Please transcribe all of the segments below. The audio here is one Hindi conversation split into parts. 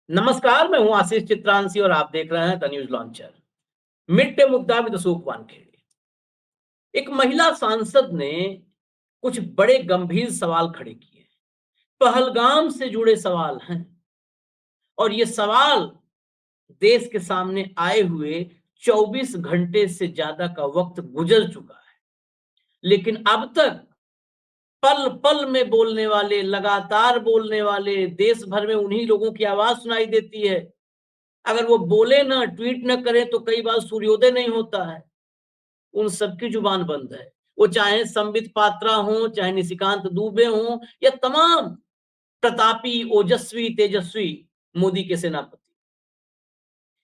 नमस्कार, मैं हूं आशीष चित्रांशी और आप देख रहे हैं द न्यूज लॉन्चर। मिड मुद्दा विद अशोक वानखेड़े। एक महिला सांसद ने कुछ बड़े गंभीर सवाल खड़े किए। पहलगाम से जुड़े सवाल हैं और ये सवाल देश के सामने आए हुए 24 घंटे से ज्यादा का वक्त गुजर चुका है, लेकिन अब तक पल पल में बोलने वाले, लगातार बोलने वाले, देश भर में उन्हीं लोगों की आवाज सुनाई देती है। अगर वो बोले ना, ट्वीट ना करें तो कई बार सूर्योदय नहीं होता है। उन सबकी जुबान बंद है। वो चाहे संबित पात्रा हो, चाहे निशिकांत दुबे हो, या तमाम प्रतापी, ओजस्वी, तेजस्वी मोदी के सेनापति।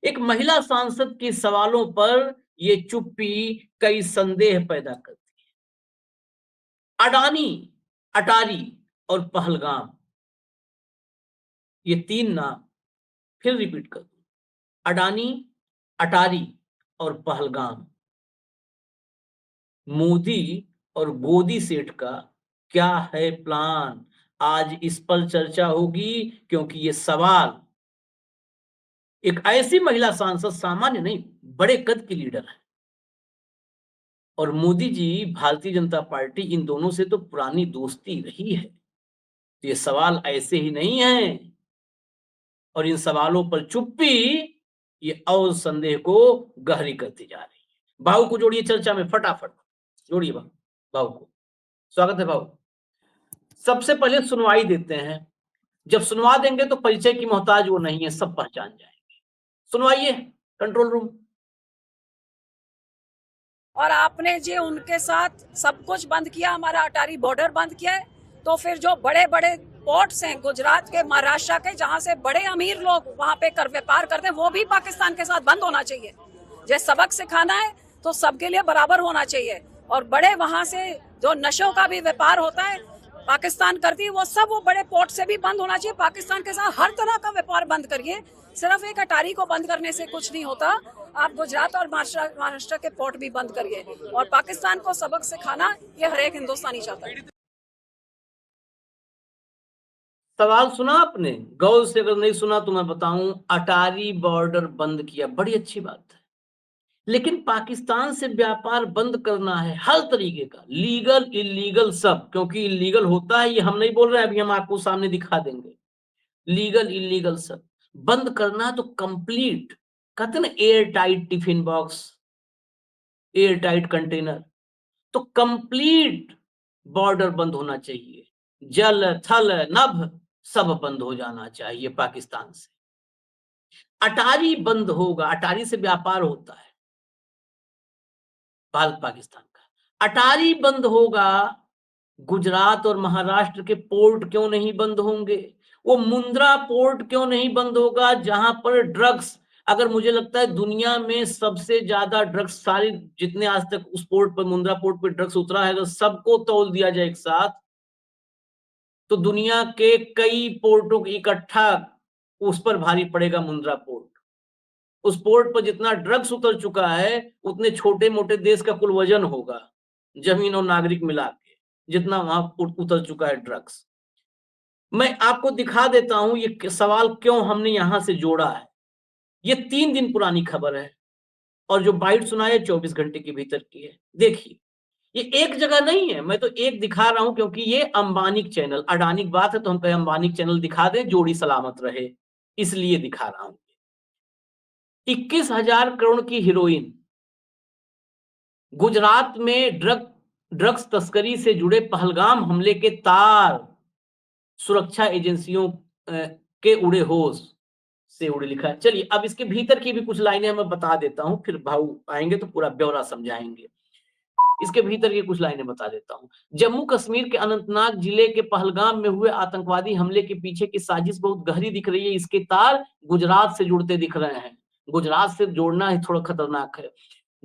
एक महिला सांसद के सवालों पर ये चुप्पी कई संदेह पैदा करती है। अडानी, अटारी और पहलगाम, ये तीन नाम फिर रिपीट कर दूं। अडानी, अटारी और पहलगाम। मोदी और गोदी सेठ का क्या है प्लान? आज इस पर चर्चा होगी, क्योंकि ये सवाल एक ऐसी महिला सांसद, सामान्य नहीं, बड़े कद की लीडर है, और मोदी जी, भारतीय जनता पार्टी, इन दोनों से तो पुरानी दोस्ती रही है। तो ये सवाल ऐसे ही नहीं है, और इन सवालों पर चुप्पी ये और संदेह को गहरी करती जा रही है। भाऊ को जोड़िए चर्चा में, फटाफट जोड़िए भाऊ को। स्वागत है भाऊ। सबसे पहले सुनवाई देते हैं। जब सुनवा देंगे तो परिचय की मोहताज वो नहीं है, सब पहचान जाएंगे। सुनवाइए कंट्रोल रूम। और आपने जो उनके साथ सब कुछ बंद किया, हमारा अटारी बॉर्डर बंद किया है, तो फिर जो बड़े बड़े पोर्ट्स हैं गुजरात के, महाराष्ट्र के, जहां से बड़े अमीर लोग वहां पे कर व्यापार करते हैं, वो भी पाकिस्तान के साथ बंद होना चाहिए। जो सबक सिखाना है तो सबके लिए बराबर होना चाहिए। और बड़े वहां से जो नशों का भी व्यापार होता है पाकिस्तान करती है, वो सब वो बड़े पोर्ट से भी बंद होना चाहिए। पाकिस्तान के साथ हर तरह का व्यापार बंद करिए। सिर्फ एक अटारी को बंद करने से कुछ नहीं होता। आप गुजरात और महाराष्ट्र के पोर्ट भी बंद करिए, और पाकिस्तान को सबक सिखाना ये हर एक हिंदुस्तानी चाहता है। सवाल सुना आपने? गौर से अगर नहीं सुना तो मैं बताऊं, अटारी बॉर्डर बंद किया, बड़ी अच्छी बात है, लेकिन पाकिस्तान से व्यापार बंद करना है हर तरीके का, लीगल इलीगल सब, क्योंकि इलीगल होता है, ये हम नहीं बोल रहे हैं, अभी हम आपको सामने दिखा देंगे। लीगल इलीगल सब बंद करना है, तो कंप्लीट, कहते ना air tight tiffin box, air tight container, तो कंप्लीट बॉर्डर बंद होना चाहिए। जल, थल, नभ सब बंद हो जाना चाहिए पाकिस्तान से। अटारी बंद होगा, अटारी से व्यापार होता है भारत पाकिस्तान का। अटारी बंद होगा, गुजरात और महाराष्ट्र के पोर्ट क्यों नहीं बंद होंगे? वो मुंद्रा पोर्ट क्यों नहीं बंद होगा, जहां पर ड्रग्स, अगर मुझे लगता है दुनिया में सबसे ज्यादा ड्रग्स, सारी जितने आज तक उस पोर्ट पर, मुंद्रा पोर्ट पर ड्रग्स उतरा है, अगर सबको तौल दिया जाए एक साथ, तो दुनिया के कई पोर्टों को इकट्ठा उस पर भारी पड़ेगा मुंद्रा पोर्ट। उस पोर्ट पर जितना ड्रग्स उतर चुका है, उतने छोटे मोटे देश का कुल वजन होगा, जमीन और नागरिक मिला के, जितना वहां उतर चुका है ड्रग्स। मैं आपको दिखा देता हूं ये सवाल क्यों हमने यहां से जोड़ा है। ये 3 दिन पुरानी खबर है, और जो बाइट सुना है 24 घंटे के भीतर की है। देखिए, ये एक जगह नहीं है, मैं तो एक दिखा रहा हूं, क्योंकि ये अंबानी चैनल, अडानी की बात है तो हम कहे अंबानी चैनल दिखा दें, जोड़ी सलामत रहे, इसलिए दिखा रहा हूं। 21,000 करोड़ की हीरोइन, गुजरात में ड्रग्स तस्करी से जुड़े पहलगाम हमले के तार सुरक्षा एजेंसियों के उड़े होश से उड़े, लिखा है। चलिए अब इसके भीतर की भी कुछ लाइनें मैं बता देता हूं, फिर भाऊ आएंगे तो पूरा ब्यौरा समझाएंगे। इसके भीतर की कुछ लाइनें बता देता हूं। जम्मू कश्मीर के अनंतनाग जिले के पहलगाम में हुए आतंकवादी हमले के पीछे की साजिश बहुत गहरी दिख रही है। इसके तार गुजरात से जुड़ते दिख रहे हैं। गुजरात से जोड़ना ही थोड़ा खतरनाक है।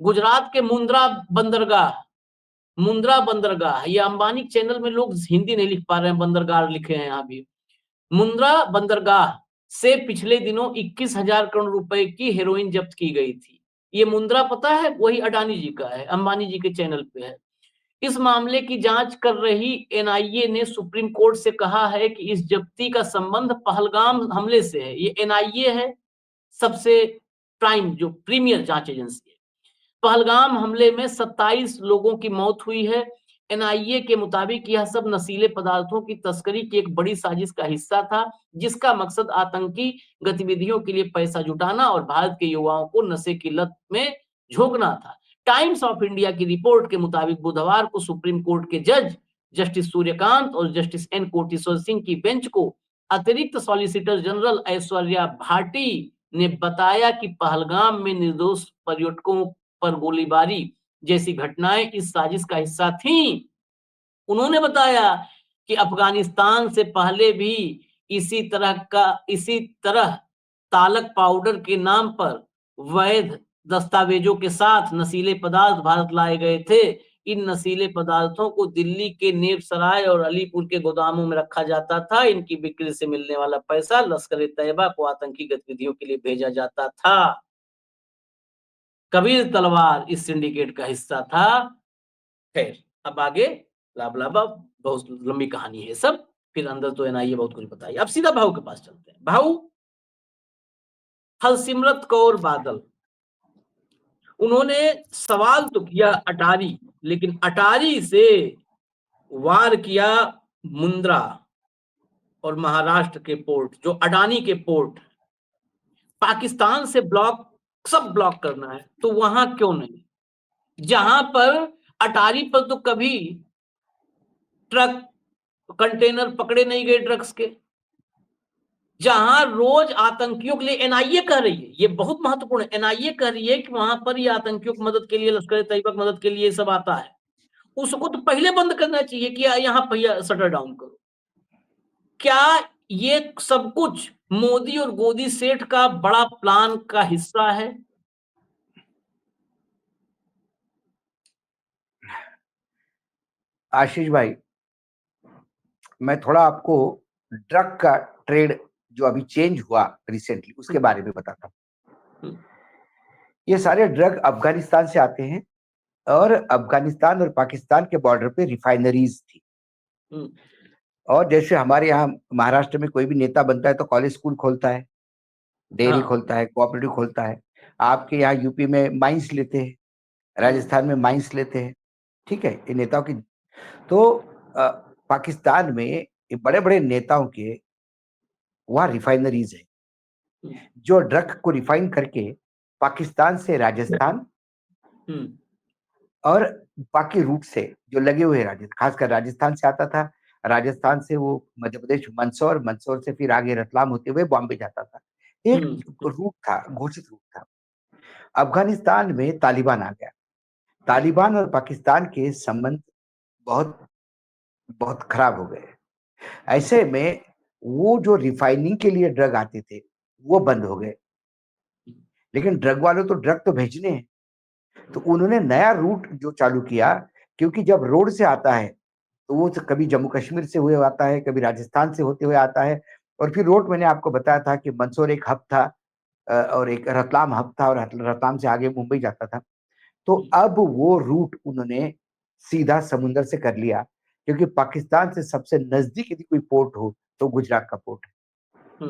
गुजरात के मुंद्रा बंदरगाह, ये अंबानी चैनल में लोग हिंदी नहीं लिख पा रहे हैं, बंदरगाह लिखे हैं यहाँ भी। मुंद्रा बंदरगाह से पिछले दिनों 21,000 करोड़ रुपए की हेरोइन जब्त की गई थी। ये मुंद्रा पता है, वही अडानी जी का है, अंबानी जी के चैनल पे है। इस मामले की जांच कर रही एनआईए ने सुप्रीम कोर्ट से कहा है कि इस जब्ती का संबंध पहलगाम हमले से है। ये एनआईए है, सबसे प्राइम जो प्रीमियर जांच एजेंसी है। पहलगाम हमले में 27 लोगों की मौत हुई है। एनआईए के मुताबिक यह सब नशीले पदार्थों की तस्करी की एक बड़ी साजिश का हिस्सा था, जिसका मकसद आतंकी गतिविधियों के लिए पैसा जुटाना और भारत के युवाओं को नशे की लत में झोंकना था। टाइम्स ऑफ इंडिया की रिपोर्ट के मुताबिक बुधवार को सुप्रीम कोर्ट के जज जस्टिस सूर्यकांत और जस्टिस एन कोटेश्वर सिंह की बेंच को अतिरिक्त सॉलिसिटर जनरल ऐश्वर्या भाटी ने बताया कि पहलगाम में निर्दोष पर्यटकों पर गोलीबारी जैसी घटनाएं इस साजिश का हिस्सा थीं। उन्होंने बताया कि अफगानिस्तान से पहले भी इसी तरह तालक पाउडर के नाम पर वैध दस्तावेजों के साथ नशीले पदार्थ भारत लाए गए थे। इन नशीले पदार्थों को दिल्ली के नेपसराय और अलीपुर के गोदामों में रखा जाता था। इनकी बिक्री से मिलने वाला पैसा लश्कर ए तैयबा को आतंकी गतिविधियों के लिए भेजा जाता था। कबीर तलवार इस सिंडिकेट का हिस्सा था। खैर, अब आगे लाबलाबा बहुत लंबी कहानी है सब, फिर अंदर तो एनआईए बहुत कुछ बताइए। अब सीधा भाऊ के पास चलते हैं। भाऊ हरसिमरत कौर बादल, उन्होंने सवाल तो किया अटारी, लेकिन अटारी से वार किया मुंद्रा और महाराष्ट्र के पोर्ट, जो अडानी के पोर्ट। पाकिस्तान से सब ब्लॉक करना है, तो वहां क्यों नहीं? जहां पर अटारी पर तो कभी ट्रक कंटेनर पकड़े नहीं गए ड्रग्स के, जहां रोज आतंकियों के लिए एनआईए कह रही है, ये बहुत महत्वपूर्ण है, एनआईए कह रही है कि वहां पर ये आतंकियों की मदद के लिए, लश्कर तैयबा की मदद के लिए सब आता है, उसको तो पहले बंद करना चाहिए कि यहाँ पहिया शटर डाउन करो। क्या ये सब कुछ मोदी और गोदी सेठ का बड़ा प्लान का हिस्सा है? आशीष भाई, मैं थोड़ा आपको ड्रग का ट्रेड जो अभी चेंज हुआ रिसेंटली उसके बारे में बताता हूँ। ये सारे ड्रग अफगानिस्तान से आते हैं और अफगानिस्तान और पाकिस्तान के बॉर्डर पे रिफाइनरीज थी। और जैसे हमारे यहाँ महाराष्ट्र में कोई भी नेता बनता है तो कॉलेज स्कूल खोलता है, डेयरी खोलता है, कोऑपरेटिव खोलता है। आपके यहाँ यूपी में माइंस लेते हैं, राजस्थान में माइंस लेते हैं, ठीक है, ये नेताओं की। तो पाकिस्तान में ये बड़े बड़े नेताओं के वहाँ रिफाइनरीज है जो ड्रग को रिफाइन करके पाकिस्तान से राजस्थान और बाकी रूट से जो लगे हुए राजस्थान, खासकर राजस्थान से आता था, राजस्थान से वो मध्य प्रदेश मंदसौर, मंदसौर से फिर आगे रतलाम होते हुए बॉम्बे जाता था। एक रूट था, घोषित रूट था। अफगानिस्तान में तालिबान आ गया। तालिबान और पाकिस्तान के संबंध बहुत बहुत खराब हो गए। ऐसे में वो जो रिफाइनिंग के लिए ड्रग आते थे वो बंद हो गए, लेकिन ड्रग वालों तो ड्रग तो भेजने हैं, तो उन्होंने नया रूट जो चालू किया, क्योंकि जब रोड से आता है तो वो कभी जम्मू कश्मीर से हुए आता है, कभी राजस्थान से होते हुए आता है, और फिर रोड मैंने आपको बताया था कि मंदसौर एक हब था और एक रतलाम हब था, और रतलाम से आगे मुंबई जाता था। तो अब वो रूट उन्होंने सीधा समुद्र से कर लिया, क्योंकि पाकिस्तान से सबसे नजदीक यदि कोई पोर्ट हो तो गुजरात का पोर्ट है।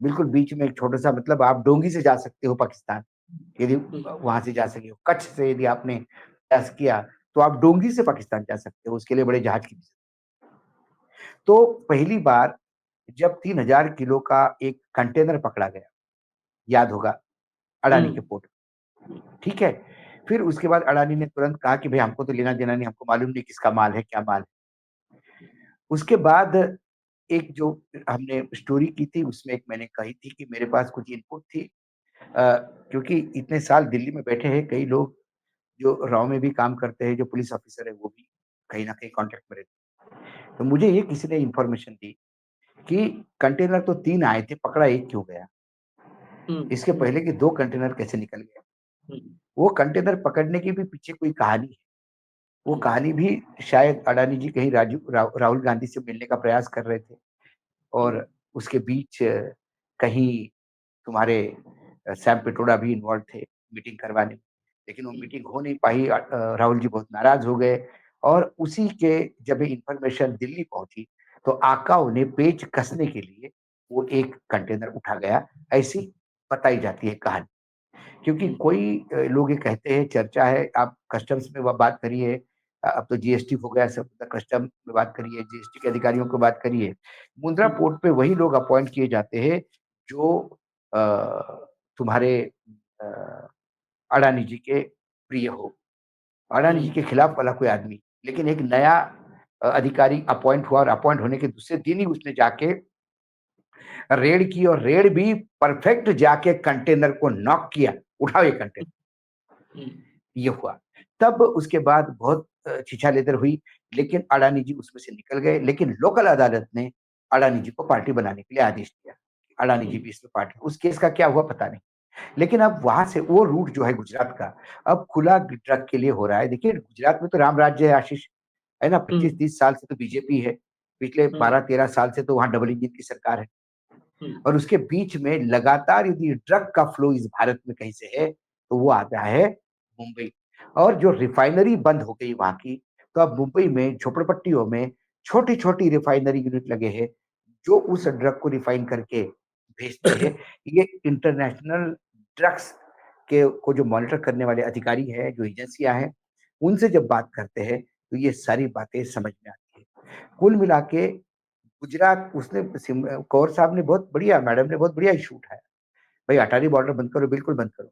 बिल्कुल बीच में एक छोटा सा, मतलब आप डोंगी से जा सकते हो पाकिस्तान, यदि वहां से जा सके हो। कच्छ से यदि आपने प्रयास किया तो आप डोंगी से पाकिस्तान जा सकते हो, उसके लिए बड़े जहाज की। तो पहली बार जब 3000 किलो का एक कंटेनर पकड़ा गया, याद होगा, अडानी के पोर्ट, ठीक है। फिर उसके बाद अडानी ने तुरंत कहा कि भाई हमको तो लेना देना नहीं, हमको मालूम नहीं किसका माल है, क्या माल है। उसके बाद एक जो हमने स्टोरी की थी उसमें एक मैंने कही थी कि मेरे पास कुछ इनपुट थी, क्योंकि इतने साल दिल्ली में बैठे हैं कई लोग जो राव में भी काम करते हैं, जो पुलिस ऑफिसर है वो भी कहीं ना कहीं कांटेक्ट में रहते। तो मुझे ये किसी ने इंफॉर्मेशन दी कि कंटेनर तो 3 आए थे, पकड़ा एक क्यों गया, इसके पहले कि 2 कंटेनर कैसे निकल गए। वो कंटेनर पकड़ने की भी पीछे कोई कहानी है। वो कहानी भी शायद अडानी जी कहीं राहुल गांधी से मिलने का प्रयास कर रहे थे, और उसके बीच कहीं तुम्हारे सैम पिट्रोडा भी इन्वॉल्व थे मीटिंग करवाने में, लेकिन वो मीटिंग हो नहीं पाई। राहुल जी बहुत नाराज हो गए और उसी के जब ये इंफॉर्मेशन दिल्ली पहुंची तो आकाओ ने पेच कसने के लिए वो एक कंटेनर उठा गया, ऐसी बताई जाती है कहानी। क्योंकि कोई लोग ये कहते हैं, चर्चा है, आप कस्टम्स में बात करिए, अब तो जीएसटी हो गया सब, कस्टम में बात करिए, जीएसटी के अधिकारियों को बात करिए, मुंद्रा पोर्ट पे वही लोग अपॉइंट किए जाते हैं जो तुम्हारे अडानी जी के प्रिय हो, अडानी जी के खिलाफ वाला कोई आदमी। लेकिन एक नया अधिकारी अपॉइंट हुआ और अपॉइंट होने के दूसरे दिन ही उसने जाके रेड की, और रेड भी परफेक्ट जाके कंटेनर को नॉक किया, उठाओ ये कंटेनर, ये हुआ। तब उसके बाद बहुत छिछालेदर हुई, लेकिन अडानी जी उसमें से निकल गए। लेकिन लोकल अदालत ने अडानी जी को पार्टी बनाने के लिए आदेश दिया, अडानी जी भी इसमें पार्टी। उस केस का क्या हुआ पता नहीं। लेकिन अब वहां से वो रूट जो है गुजरात का, अब खुला ट्रक के लिए हो रहा है। देखिए गुजरात में तो राम राज्य है आशीष, है ना, 25-30 साल से तो बीजेपी है, पिछले 12-13 साल से तो वहां डबल इंजन की सरकार है। और उसके बीच में लगातार यदि ड्रग का फ्लो इस भारत में कहीं से है तो वो आता है मुंबई। और जो रिफाइनरी बंद हो गई वहां की, तो अब मुंबई में झोपड़पट्टियों में छोटी छोटी रिफाइनरी यूनिट लगे हैं जो उस ड्रग को रिफाइन करके भेजते हैं। ये इंटरनेशनल ड्रग्स के को जो मॉनिटर करने वाले अधिकारी हैं, जो एजेंसियां हैं, उनसे जब बात करते हैं तो ये सारी बातें समझ में आती है। कुल मिला के गुजरात, उसने कौर साहब ने बहुत बढ़िया, मैडम ने बहुत बढ़िया इशू उठाया, भाई अटारी बॉर्डर बंद करो, बिल्कुल बंद करो,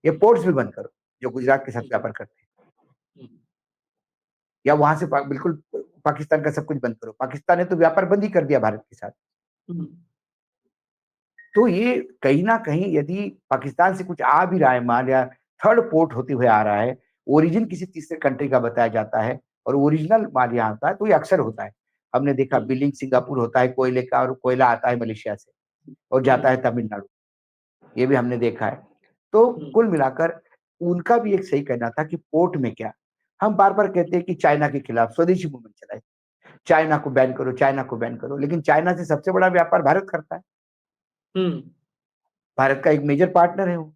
ये पोर्ट्स भी बंद करो जो गुजरात के साथ व्यापार करते हैं, या वहां से बिल्कुल पाकिस्तान का सब कुछ बंद करो। पाकिस्तान ने तो व्यापार बंद ही कर दिया भारत के साथ। तो ये कहीं ना कहीं यदि पाकिस्तान से कुछ आ भी रहा है माल, या थर्ड पोर्ट होते हुए आ रहा है, ओरिजिन किसी तीसरे कंट्री का बताया जाता है और ओरिजिनल माल यहाँ आता है, तो ये अक्सर होता है। हमने देखा बिलिंग सिंगापुर होता है कोयले का, और कोयला आता है मलेशिया से और जाता है तमिलनाडु, ये भी हमने देखा है। तो कुल मिलाकर उनका भी एक सही कहना था कि पोर्ट में क्या, हम बार बार कहते हैं कि चाइना के खिलाफ स्वदेशी मूवमेंट चलाए, चाइना को बैन करो, चाइना को बैन करो, लेकिन चाइना से सबसे बड़ा व्यापार भारत करता है, भारत का एक मेजर पार्टनर है वो,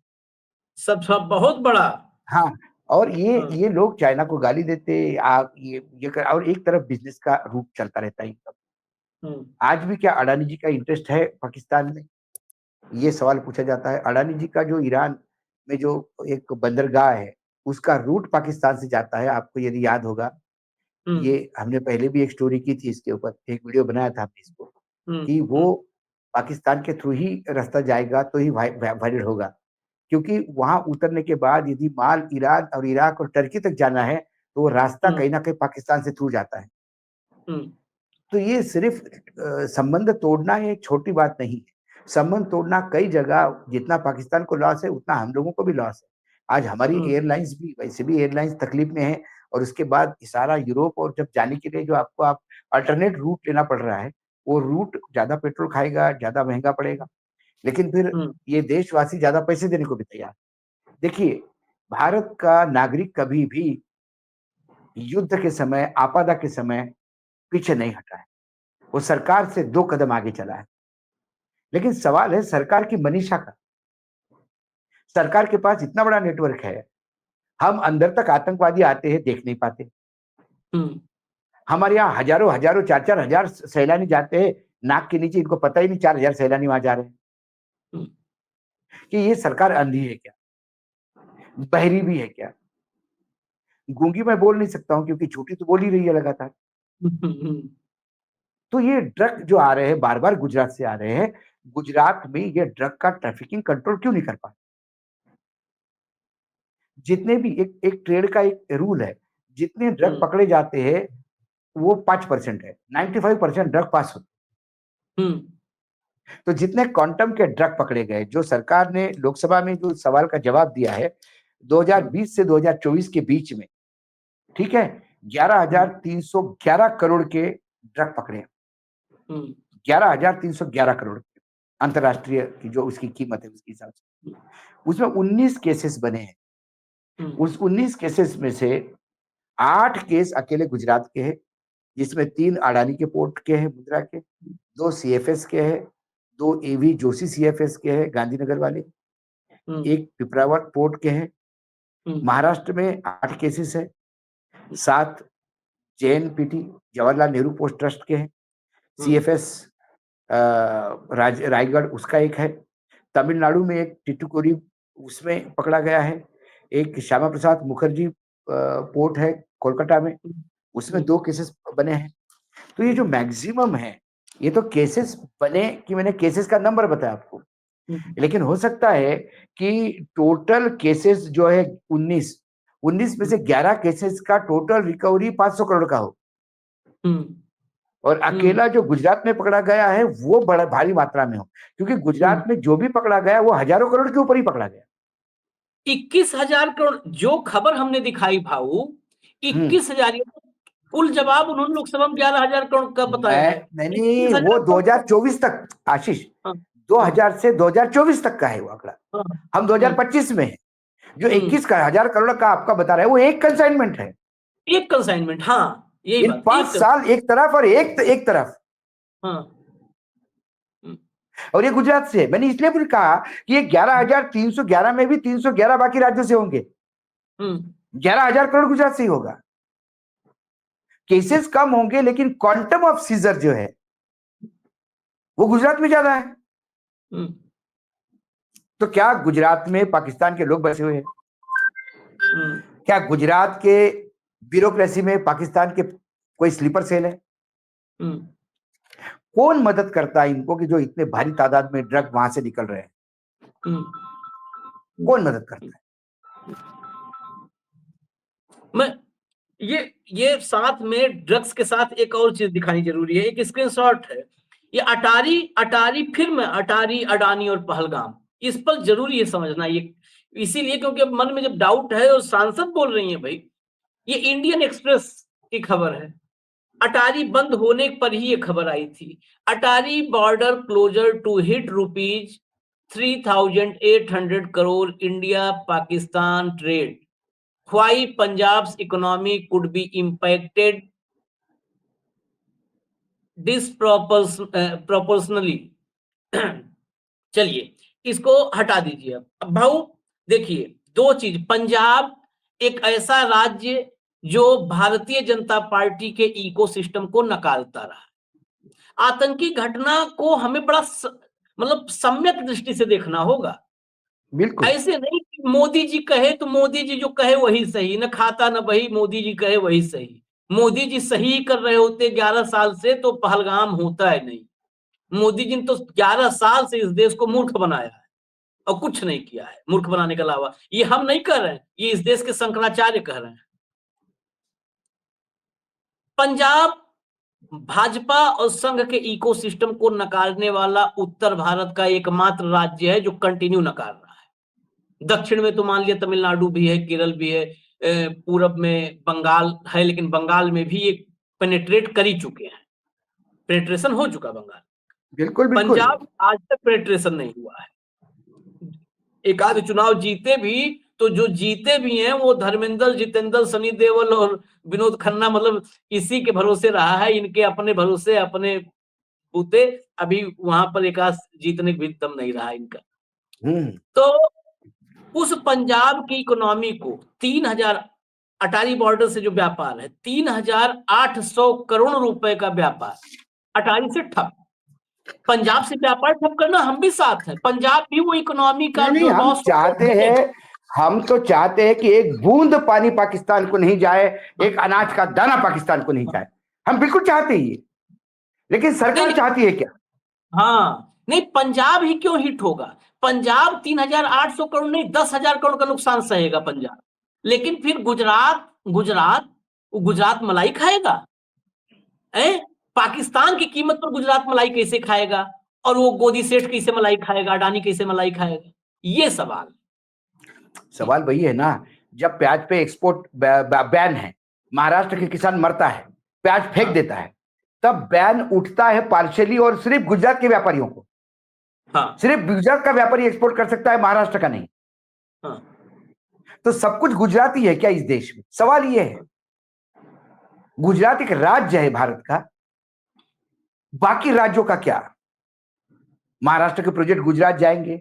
सब बहुत बड़ा। हाँ। और ये लोग चाइना को गाली देते, और एक तरफ बिजनेस का रूप चलता रहता है इनका। आज भी क्या अडानी जी का इंटरेस्ट है पाकिस्तान में, ये सवाल पूछा जाता है। अडानी जी का जो ईरान में जो एक बंदरगाह है, उसका रूट पाकिस्तान से जाता है। आपको यदि याद होगा, ये हमने पहले भी एक स्टोरी की थी इसके ऊपर, एक वीडियो बनाया था हमने इसको, कि वो पाकिस्तान के थ्रू ही रास्ता जाएगा तो ही वायरल होगा, क्योंकि वहां उतरने के बाद यदि माल ईरान और इराक और टर्की तक जाना है तो वो रास्ता कहीं ना कहीं पाकिस्तान से थ्रू जाता है। तो ये सिर्फ संबंध तोड़ना ये छोटी बात नहीं है। संबंध तोड़ना कई जगह, जितना पाकिस्तान को लॉस है उतना हम लोगों को भी लॉस है। आज हमारी एयरलाइंस भी, वैसे भी एयरलाइंस तकलीफ में है, और उसके बाद सारा यूरोप, और जब जाने के लिए जो आपको अल्टरनेट रूट लेना पड़ रहा है, वो रूट ज्यादा पेट्रोल खाएगा, ज्यादा महंगा पड़ेगा, लेकिन फिर ये देशवासी ज्यादा पैसे देने को भी तैयार। देखिए, भारत का नागरिक कभी भी युद्ध के समय, आपदा के समय पीछे नहीं हटा है, वो सरकार से 2 कदम आगे चला है। लेकिन सवाल है सरकार की मनीषा का। सरकार के पास इतना बड़ा नेटवर्क है, हम अंदर तक आतंकवादी आते हैं देख नहीं पाते। हमारे यहाँ हजारों हजारों 4-4 हजार सैलानी जाते हैं, नाक के नीचे इनको पता ही नहीं 4,000 सैलानी वहां जा रहे हैं। कि ये सरकार अंधी है क्या, बहरी भी है क्या? गूंगी मैं बोल नहीं सकता हूं क्योंकि झूठी तो बोल ही रही है लगातार। तो ये ड्रग जो आ रहे हैं, बार बार गुजरात से आ रहे हैं, गुजरात में ये ड्रग का ट्रैफिकिंग कंट्रोल क्यों नहीं कर पा? जितने भी एक ट्रेड का एक रूल है, जितने ड्रग पकड़े जाते हैं वो 5% है, 95% ड्रग पास होते। तो जितने क्वांटम के ड्रग पकड़े गए, जो सरकार ने लोकसभा में जो सवाल का जवाब दिया है 2020 से 2024 के बीच में, ठीक है, 11,311 करोड़ के ड्रग पकड़े, 11,311 करोड़ अंतरराष्ट्रीय की जो उसकी कीमत है उसके हिसाब से। उसमें 19 केसेस बने हैं। उस 19 केसेस में से 8 केस अकेले गुजरात के हैं, जिसमें 3 अडानी के पोर्ट के हैं, मुंद्रा के, 2 सीएफएस के हैं, 2 एवी जोशी सीएफएस के हैं गांधीनगर वाले, एक पिपरावट पोर्ट के हैं। महाराष्ट्र में 8 केसेस है, 7 JNPT Jawaharlal Nehru post trust के हैं, CFS रायगढ़ उसका एक है, तमिलनाडु में एक टिटुकोरी उसमें पकड़ा गया है, एक श्यामा प्रसाद मुखर्जी पोर्ट है कोलकाता में, उसमें 2 केसेस बने हैं। तो ये जो मैक्सिमम है, ये तो केसेस बने कि मैंने केसेस का नंबर बताया आपको, लेकिन हो सकता है कि टोटल केसेस जो है 19 में से 11 केसेस का टोटल रिकवरी 500 करोड़ का हो, और अकेला जो गुजरात में पकड़ा गया है वो बड़ा भारी मात्रा में हो, क्योंकि गुजरात में जो भी पकड़ा गया वो हजारों करोड़ के ऊपर ही पकड़ा गया। 21,000 करोड़ जो खबर हमने दिखाई भाऊ, 21,000, कुल जवाब उन्होंने लोकसभा में 11,000 करोड़ का बताया। नहीं, वो 2024 तक आशीष, 2000 से 2024 तक का है वो आंकड़ा, हम 2025 में है। जो 21,000 करोड़ का आपका बता रहा है वो एक कंसाइनमेंट है, एक कंसाइनमेंट। हाँ, यही इन 5 साल एक तरफ और एक तरफ। हाँ। और ये गुजरात से, मैंने इसलिए भी कहा कि ये 11,311 में भी 311 बाकी राज्यों से होंगे, 11,000 करोड़ गुजरात से ही होगा। केसेस कम होंगे लेकिन क्वांटम ऑफ सीजर जो है वो गुजरात में ज्यादा है। तो क्या गुजरात में पाकिस्तान के लोग बसे हुए हैं? क्या गुजरात के ब्यूरोक्रेसी में पाकिस्तान के कोई स्लीपर सेल है? कौन मदद करता है इनको कि जो इतने भारी तादाद में ड्रग वहां से निकल रहे हैं? कौन मदद करता है? मैं ये साथ में ड्रग्स के साथ एक और चीज दिखानी जरूरी है। एक स्क्रीनशॉट है, ये अटारी फिल्म, अटारी, अडानी और पहलगाम, इस पर जरूर ये समझना, ये इसीलिए क्योंकि मन में जब डाउट है और सांसद बोल रही है भाई, ये इंडियन एक्सप्रेस की खबर है। अटारी बंद होने पर ही ये खबर आई थी। Attari border closure to hit ₹3,800 crore India Pakistan trade, why Punjab's economy could be impacted disproportionately। चलिए इसको हटा दीजिए। अब भाऊ देखिए, 2 चीज, पंजाब एक ऐसा राज्य जो भारतीय जनता पार्टी के इकोसिस्टम को नकारता रहा। आतंकी घटना को हमें बड़ा मतलब सम्यक दृष्टि से देखना होगा। बिल्कुल ऐसे नहीं कि मोदी जी कहे तो मोदी जी जो कहे वही सही, न खाता न बही, मोदी जी कहे वही सही। मोदी जी सही कर रहे होते 11 साल से तो पहलगाम होता है नहीं। मोदी जी ने तो 11 साल से इस देश को मूर्ख बनाया है और कुछ नहीं किया है मूर्ख बनाने के अलावा। ये हम नहीं कह रहे हैं, ये इस देश के शंकराचार्य कह रहे हैं। पंजाब भाजपा और संघ के इकोसिस्टम को नकारने वाला उत्तर भारत का एकमात्र राज्य है जो कंटिन्यू नकार रहा है। दक्षिण में तो मान लिया तमिलनाडु भी है, केरल भी है, पूरब में बंगाल है, लेकिन बंगाल में भी ये पेनिट्रेट कर ही चुके हैं, पेनिट्रेशन हो चुका बंगाल। बिल्कुल बिल्कुल। पंजाब आज तक पेनिट्रेशन नहीं हुआ है। एक आध चुनाव जीते भी तो जो जीते भी हैं वो धर्मेंद्र, जितेंद्र, सनी देओल और विनोद खन्ना, मतलब इसी के भरोसे रहा है, इनके अपने भरोसे अपने बूते। अभी वहां पर एक आध जीतने भी दम नहीं रहा इनका। तो उस पंजाब की इकोनॉमी को 3,000 अटारी बॉर्डर से जो व्यापार है, 3,800 करोड़ रुपए का व्यापार अटारी से ठप। पंजाब से व्यापार ठप करना हम भी साथ हैं, पंजाब भी वो इकोनॉमी का नहीं, हम चाहते हैं, हम तो चाहते हैं कि एक बूंद पानी पाकिस्तान को नहीं जाए, एक अनाज का दाना पाकिस्तान को नहीं जाए, हम बिल्कुल चाहते हैं ये, लेकिन सरकार चाहती है क्या? हाँ नहीं, पंजाब ही क्यों हिट होगा? पंजाब 3,800 करोड़ नहीं 10,000 करोड़ का नुकसान सहेगा पंजाब, लेकिन फिर गुजरात मलाई खाएगा? पाकिस्तान की कीमत पर गुजरात मलाई कैसे खाएगा? और वो गोदी सेठ कैसे मलाई खाएगा? अडानी कैसे मलाई खाएगा? ये सवाल वही है ना, जब प्याज पे एक्सपोर्ट बैन है, महाराष्ट्र के किसान मरता है, प्याज फेंक देता है, तब बैन उठता है पार्शियली और सिर्फ गुजरात के व्यापारियों को। हाँ। सिर्फ गुजरात का व्यापारी एक्सपोर्ट कर सकता है, महाराष्ट्र का नहीं। हाँ। तो सब कुछ गुजराती है क्या इस देश में? सवाल ये है। गुजरात एक राज्य है भारत का, बाकी राज्यों का क्या? महाराष्ट्र के प्रोजेक्ट गुजरात जाएंगे,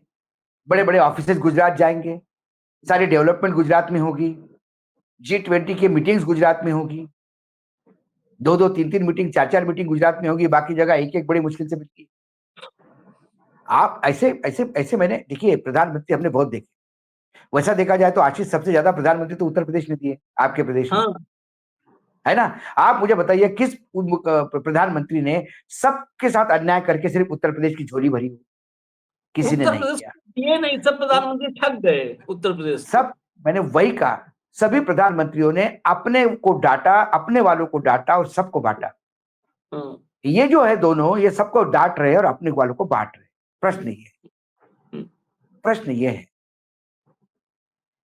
बड़े बड़े ऑफिसेज गुजरात जाएंगे, सारी डेवलपमेंट गुजरात में होगी, G20 की मीटिंग्स गुजरात में होगी, 2-2, 3-3 मीटिंग, 4-4 मीटिंग गुजरात में होगी, बाकी जगह एक-एक बड़ी मुश्किल से मिलती है। आप ऐसे ऐसे ऐसे मैंने देखिए प्रधानमंत्री हमने बहुत देखे। वैसा देखा जाए तो आशीष सबसे ज्यादा प्रधानमंत्री तो उत्तर प्रदेश ने दिए, आपके प्रदेश में, हाँ है ना? आप मुझे बताइए किस प्रधानमंत्री ने सबके साथ अन्याय करके सिर्फ उत्तर प्रदेश की झोली भरी हो? किसी ने उत्तर नहीं प्रदेश किया। ये नहीं, सब प्रधानमंत्री ठग गए उत्तर प्रदेश को। सब, मैंने वही कहा, सभी प्रधानमंत्रियों ने अपने को डांटा, अपने वालों को डांटा और सबको बांटा। हाँ, ये जो है दोनों, ये सबको डांट रहे हैं और अपने वालों को बांट रहे हैं। प्रश्न ये है, हम्म, प्रश्न ये है,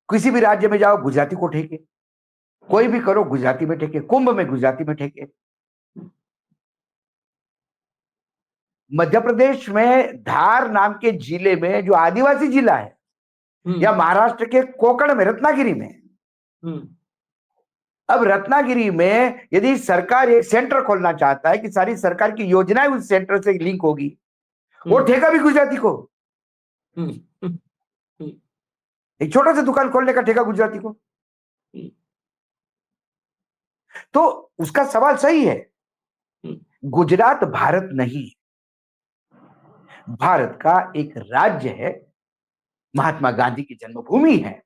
किसी भी राज्य में जाओ गुजराती को ठेके, कोई भी करो गुजराती में ठेके, कुंभ में गुजराती में ठेके। मध्य प्रदेश में धार नाम के जिले में, जो आदिवासी जिला है, या महाराष्ट्र के कोकण में रत्नागिरी में, अब रत्नागिरी में यदि सरकार एक सेंटर खोलना चाहता है कि सारी सरकार की योजनाएं उस सेंटर से लिंक होगी, वो ठेका भी गुजराती को, एक छोटा सा दुकान खोलने का ठेका गुजराती को। तो उसका सवाल सही है। गुजरात भारत नहीं, भारत का एक राज्य है, महात्मा गांधी की जन्मभूमि है,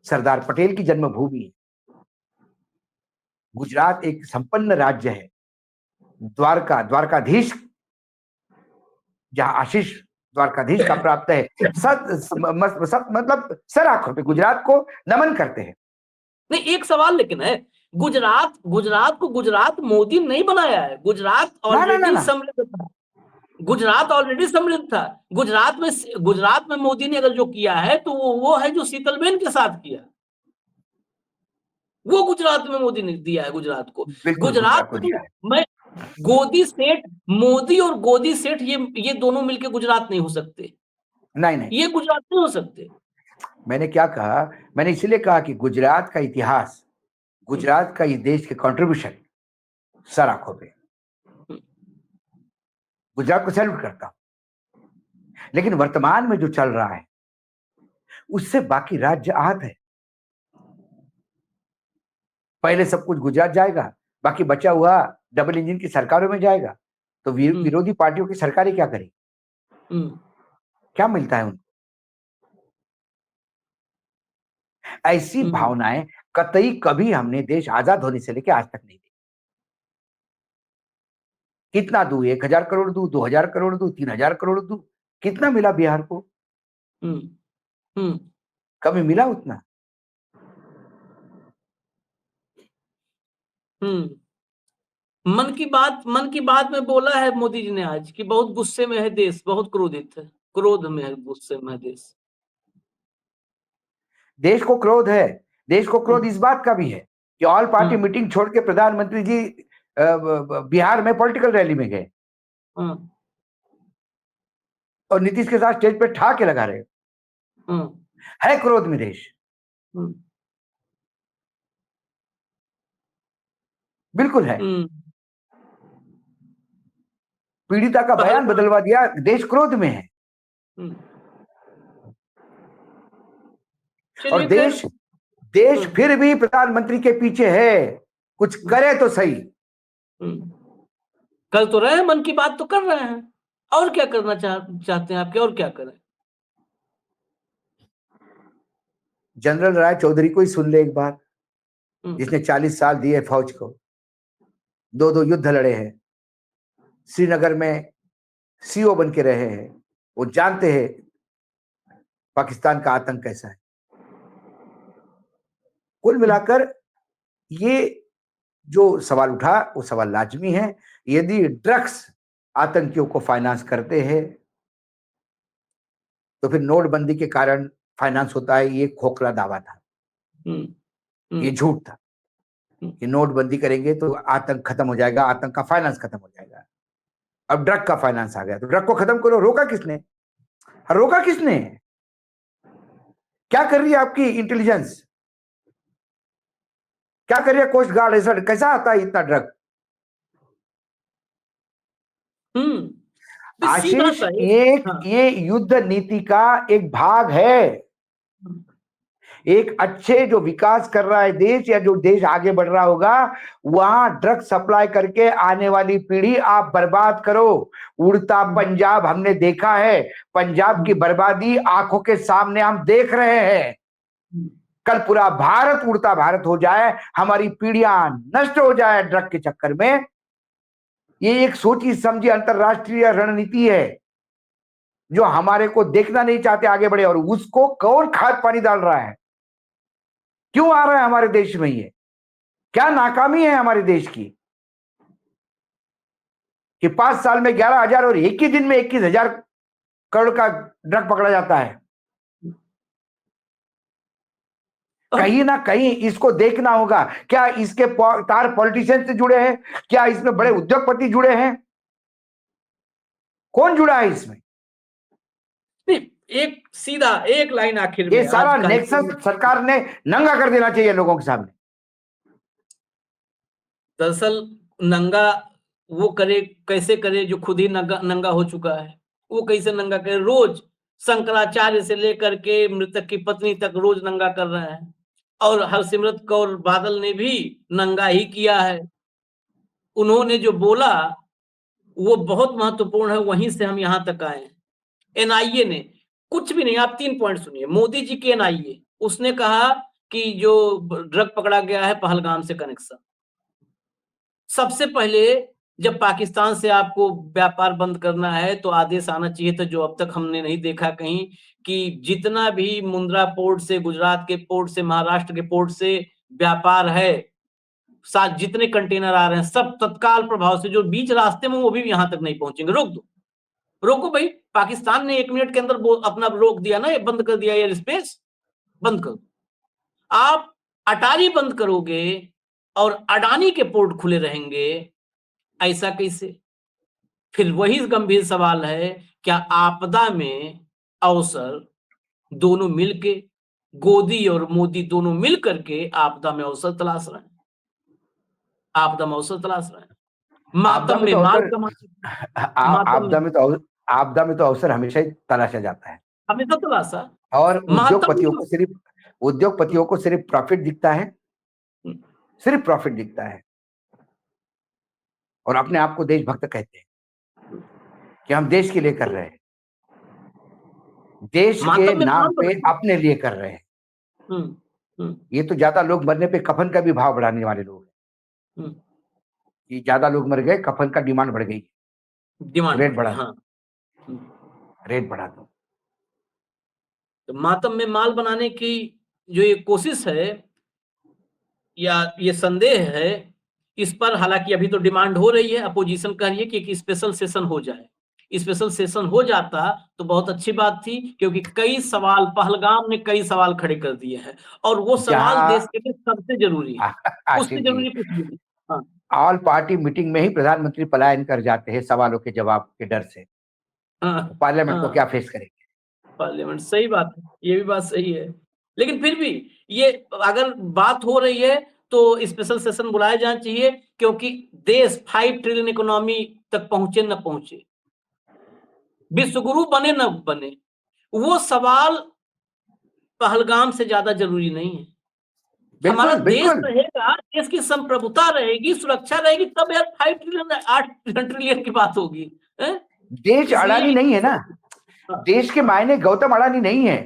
सरदार पटेल की जन्मभूमि है। गुजरात एक संपन्न राज्य है। द्वारकाधीश, जहां आशीष द्वारकाधीश का प्राप्त है, मतलब सर आंखों पे गुजरात को नमन करते हैं। नहीं, एक सवाल लेकिन है, गुजरात को गुजरात मोदी नहीं बनाया है। गुजरात ऑलरेडी समृद्ध था, गुजरात ऑलरेडी समृद्ध था। गुजरात में मोदी ने अगर जो किया है तो वो है जो शीतलबेन के साथ किया, वो गुजरात में मोदी ने दिया है गुजरात को। गुजरात को दिया है। मैं मोदी और गोदी सेठ ये दोनों मिलके गुजरात नहीं हो सकते। नहीं, ये गुजरात नहीं हो सकते। मैंने क्या कहा, मैंने इसलिए कहा कि गुजरात का इतिहास, गुजरात का इस देश के कंट्रीब्यूशन सर आंखों पे, गुजरात को सैल्यूट करता हूं। लेकिन वर्तमान में जो चल रहा है उससे बाकी राज्य आहत है। पहले सब कुछ गुजरात जाएगा, बाकी बचा हुआ डबल इंजन की सरकारों में जाएगा, तो विरोधी पार्टियों की सरकारें क्या करेंगी? क्या मिलता है उनको? ऐसी भावनाएं कतई कभी हमने देश आजाद होने से लेकर आज तक नहीं दी। कितना दूं, 1000 करोड़ दूं, 2000 करोड़ दूं, 3000 करोड़ दूं, कितना मिला बिहार को? कभी मिला उतना? मन की बात में बोला है मोदी जी ने आज कि बहुत गुस्से में है देश, बहुत क्रोधित है, क्रोध में है, गुस्से में है देश। देश को क्रोध है। देश को क्रोध इस बात का भी है कि ऑल पार्टी मीटिंग छोड़ के प्रधानमंत्री जी बिहार में पॉलिटिकल रैली में गए और नीतीश के साथ स्टेज पे ठाके लगा रहे। है क्रोध में देश, बिल्कुल है। पीड़िता का बयान बदलवा दिया, देश क्रोध में है। और देश फिर भी प्रधानमंत्री के पीछे है, कुछ करे तो सही। कल तो रहे हैं, मन की बात तो कर रहे हैं, और क्या करना चाहते हैं आपके, और क्या करें? जनरल राय चौधरी को ही सुन ले एक बार, जिसने 40 साल दिए फौज को, 2 युद्ध लड़े हैं, श्रीनगर में सीओ बन के रहे हैं, वो जानते हैं पाकिस्तान का आतंक कैसा है। कुल मिलाकर ये जो सवाल उठा वो सवाल लाजमी है। यदि ड्रग्स आतंकियों को फाइनेंस करते हैं तो फिर नोटबंदी के कारण फाइनेंस होता है, ये खोखला दावा था, ये झूठ था कि नोटबंदी करेंगे तो आतंक खत्म हो जाएगा, आतंक का फाइनेंस खत्म हो जाएगा। अब ड्रग का फाइनेंस आ गया तो ड्रग को खत्म करो। रोका किसने? रोका किसने? क्या कर रही है आपकी इंटेलिजेंस? क्या कर रही है कोस्ट गार्ड? ऐसा कैसा आता है इतना ड्रग? आशीष, ये युद्ध नीति का एक भाग है। एक अच्छे जो विकास कर रहा है देश या जो देश आगे बढ़ रहा होगा, वहां ड्रग सप्लाई करके आने वाली पीढ़ी आप बर्बाद करो। उड़ता पंजाब हमने देखा है, पंजाब की बर्बादी आंखों के सामने हम देख रहे हैं। कल पूरा भारत उड़ता भारत हो जाए, हमारी पीढ़ियां नष्ट हो जाए ड्रग के चक्कर में, ये एक सोची समझी अंतरराष्ट्रीय रणनीति है जो हमारे को देखना नहीं चाहते आगे बढ़े। और उसको कौन खाद पानी डाल रहा है? क्यों आ रहा है हमारे देश में? ये क्या नाकामी है हमारे देश की कि 5 साल में 11,000 और एक ही दिन में 21,000 करोड़ का ड्रग पकड़ा जाता है। कहीं ना कहीं इसको देखना होगा। क्या इसके तार पॉलिटिशियन से जुड़े हैं? क्या इसमें बड़े उद्योगपति जुड़े हैं? कौन जुड़ा है इसमें? एक सीधा एक लाइन आखिर में, ये सारा नेक्सस सरकार ने नंगा कर देना चाहिए लोगों के सामने। दरअसल नंगा वो करे, कैसे करे जो खुद ही नंगा हो चुका है। वो कैसे नंगा करे? रोज शंकराचार्य से लेकर के मृतक की पत्नी तक रोज नंगा कर रहे हैं। और हरसिमरत कौर बादल ने भी नंगा ही किया है। उन्होंने जो बोला वो बहुत महत्वपूर्ण है, वहीं से हम यहां तक आए। एनआईए ने कुछ भी नहीं, आप 3 पॉइंट सुनिए। मोदी जी के एनआईए, उसने कहा कि जो ड्रग पकड़ा गया है पहलगाम से कनेक्शन। सबसे पहले जब पाकिस्तान से आपको व्यापार बंद करना है तो आदेश आना चाहिए था, जो अब तक हमने नहीं देखा कहीं, कि जितना भी मुंद्रा पोर्ट से, गुजरात के पोर्ट से, महाराष्ट्र के पोर्ट से व्यापार है, साथ जितने कंटेनर आ रहे हैं सब तत्काल प्रभाव से, जो बीच रास्ते में वो भी यहां तक नहीं पहुंचेंगे। रोक दो, रोको भाई। पाकिस्तान ने 1 मिनट के अंदर अपना रोक दिया ना, ये बंद कर दिया एयर स्पेस, बंद कर दो। आप अटारी बंद करोगे और अडानी के पोर्ट खुले रहेंगे, ऐसा कैसे? फिर वही गंभीर सवाल है, क्या आपदा में अवसर दोनों मिलके, गोदी और मोदी दोनों मिल करके आपदा में अवसर तलाश रहे हैं, आपदा में अवसर तलाश रहे हैं। मातम में माल कमाने, आपदा में तो अवसर हमेशा ही तलाशा जाता है, हमेशा तलाशा। और उद्योगपतियों को सिर्फ प्रॉफिट दिखता है, सिर्फ प्रॉफिट दिखता है। और अपने आप को देशभक्त कहते हैं कि हम देश के लिए कर रहे हैं, देश के नाम पे अपने लिए कर रहे हैं। ये तो ज्यादा लोग मरने पे कफन का भी भाव बढ़ाने वाले लोग हैं कि ज्यादा लोग मर गए, कफन का डिमांड बढ़ गई, रेट बढ़ा, हाँ, रेट बढ़ा दो। तो मातम में माल बनाने की जो ये कोशिश है या ये संदेह है, इस पर हालांकि अभी तो डिमांड हो रही है, अपोजिशन कह रही है कि एक स्पेशल सेशन हो जाए। स्पेशल सेशन हो जाता तो बहुत अच्छी बात थी, क्योंकि कई सवाल, पहलगाम ने कई सवाल खड़े कर दिए हैं, और वो सवाल देश के लिए सबसे जरूरी है, उससे जरूरी कुछ नहीं। हाँ, ऑल पार्टी मीटिंग में ही प्रधानमंत्री पलायन कर जाते हैं सवालों के जवाब के डर से। हाँ, पार्लियामेंट को क्या फेस करेंगे? पार्लियामेंट, सही बात है, ये भी बात सही है। लेकिन फिर भी ये अगर बात हो रही है तो स्पेशल सेशन बुलाया जाना चाहिए, क्योंकि देश 5 ट्रिलियन इकोनॉमी तक पहुंचे न पहुंचे, विश्वगुरु बने न बने, वो सवाल पहलगाम से ज्यादा जरूरी नहीं है। हमारा देश रहेगा, देश की संप्रभुता रहेगी, सुरक्षा रहेगी, तब यार 5 ट्रिलियन 8 ट्रिलियन की बात होगी। देश अडानी नहीं है ना, देश के मायने गौतम अडानी नहीं है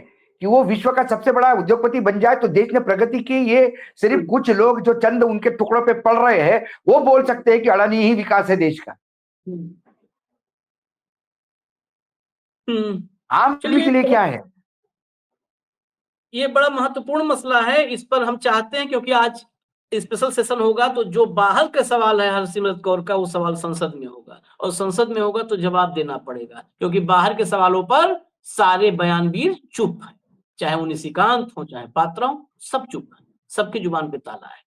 कि वो विश्व का सबसे बड़ा उद्योगपति बन जाए तो देश ने प्रगति की। ये सिर्फ कुछ लोग जो चंद उनके टुकड़ों पे पड़ रहे हैं वो बोल सकते हैं कि अडानी ही विकास है देश का। आम पब्लिक के लिए क्या है? ये बड़ा महत्वपूर्ण मसला है, इस पर हम चाहते हैं, क्योंकि आज स्पेशल सेशन होगा तो जो बाहर के सवाल है हरसिमरत कौर का, वो सवाल संसद में होगा, और संसद में होगा तो जवाब देना पड़ेगा, क्योंकि बाहर के सवालों पर सारे बयानवीर चुप है, चाहे वो निशिकांत हो चाहे पात्रा हो, सब चुप है, सबकी जुबान पे ताला है।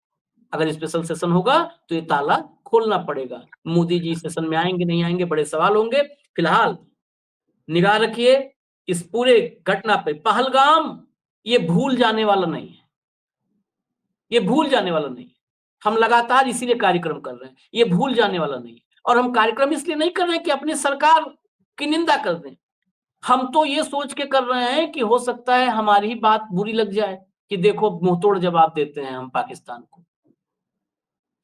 अगर स्पेशल सेशन होगा तो ये ताला खोलना पड़ेगा। मोदी जी सेशन में आएंगे नहीं आएंगे, बड़े सवाल होंगे। फिलहाल निगाह रखिए इस पूरे घटना पे। पहलगाम ये भूल जाने वाला नहीं है, ये भूल जाने वाला नहीं है। हम लगातार इसीलिए कार्यक्रम कर रहे हैं, ये भूल जाने वाला नहीं है। और हम कार्यक्रम इसलिए नहीं कर रहे हैं कि अपनी सरकार की निंदा कर दें, हम तो ये सोच के कर रहे हैं कि हो सकता है हमारी ही बात बुरी लग जाए, कि देखो मुंहतोड़ जवाब देते हैं हम पाकिस्तान को।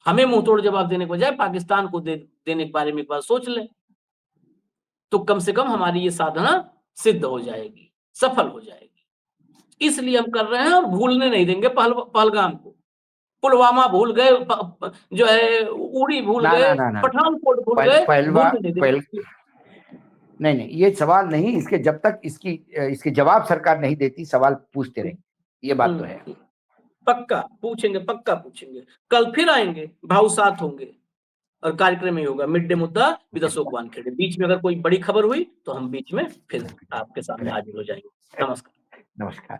हमें मुंहतोड़ जवाब देने के बजाय पाकिस्तान को देने के बारे में एक बार सोच लें, तो कम से कम हमारी ये साधना सिद्ध हो जाएगी, सफल हो जाएगी। इसलिए हम कर रहे हैं और भूलने नहीं देंगे पहलगाम को। पुलवामा भूल गए, जो है उड़ी भूल गए, पठानकोट भूल गए, नहीं, ये सवाल नहीं, इसके जब तक इसके जवाब सरकार नहीं देती, सवाल पूछते रहेंगे, ये बात तो है। पक्का पूछेंगे, पक्का पूछेंगे। कल फिर आएंगे, भाव साथ होंगे और कार्यक्रम ही होगा मिड डे मुद्दा विद अशोक वानखेड़े। बीच में अगर कोई बड़ी खबर हुई तो हम बीच में फिर आपके सामने हाजिर हो जाएंगे। नमस्कार। नमस्कार।